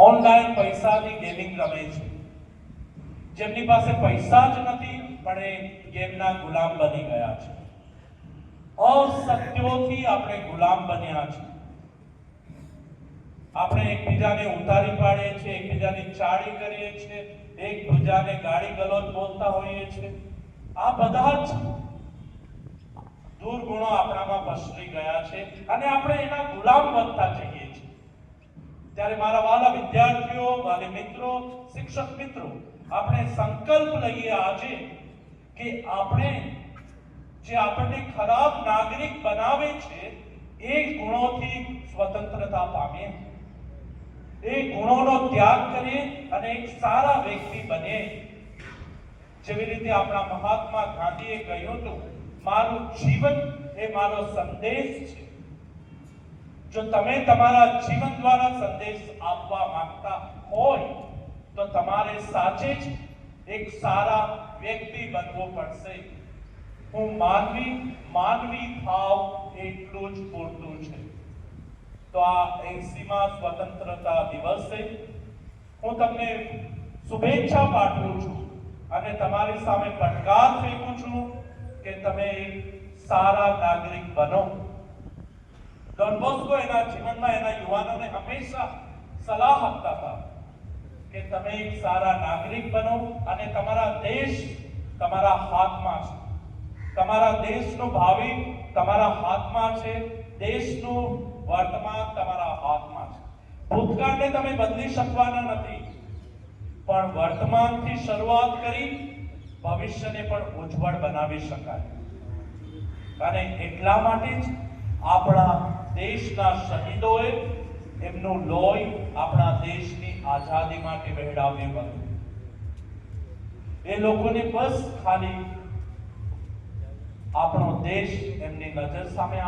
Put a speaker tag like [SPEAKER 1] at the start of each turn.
[SPEAKER 1] Online પૈસાની gaming રમે છે, જેમની પાસે પૈસા જ નથી પણ એ ગેમના ગુલામ બની ગયા છે। અસત્યોથી આપણે ગુલામ બન્યા છે। આપણે એકબીજાને ઉતારી પાડીએ છીએ, એકબીજાની ચાળી કરીએ છીએ, એકબીજાને ગાળી ગલોચ બોલતા હોઈએ છીએ। આ બધા જ દુર્ગુણો આપણામાં પસરી ગયા છે અને આપણે એના ગુલામ બનતા જઈએ છીએ। ત્યારે મારા વાલા વિદ્યાર્થીઓ, વાલી મિત્રો, શિક્ષક મિત્રો, આપણે સંકલ્પ લઈએ આજે કે આપણે જે આપણને ખરાબ નાગરિક બનાવે છે એ ગુણોથી સ્વતંત્રતા પામીએ, એ ગુણોનો ત્યાગ કરીએ અને એક સારા વ્યક્તિ બનીએ। જેવી રીતે આપણા મહાત્મા ગાંધીએ કહ્યું હતું, મારું જીવન એ મારો સંદેશ છે। જો તમે તમારા જીવન દ્વારા સંદેશ આપવા માંગતા હોય તો તમારે સાચે જ એક સારા વ્યક્તિ બનવું પડશે। હું માનવી ભાવ એટલું જ પૂરતું છે। તો આ 80મા સ્વતંત્રતા દિવસે હું તમને શુભેચ્છા પાઠવું છું અને તમારી સામે પડકાર ફેંકું છું કે તમે એક સારા નાગરિક બનો। ડોન બોસ્કો એના જીવનમાં એના યુવાનોને હંમેશા સલાહ આપતા હતા કે તમે એક સારા નાગરિક બનો અને તમારા દેશ તમારા હાથમાં છે, તમારા દેશનું ભાવિ તમારા હાથમાં છે, દેશનું વર્તમાન તમારા હાથમાં છે। ભૂતકાળને તમે બદલી શકવાના નથી, પણ વર્તમાનથી શરૂઆત કરી ભવિષ્યને પણ ઉજ્જવળ બનાવી શકાય। અને એટલા માટે જ આપણા દેશના શહીદોએ એમનું લોહી આપણા દેશની આઝાદી માટે વહેડાવ્યું હતું। એ લોકોને બસ ખાલી આપણો દેશ એમની નજર સામે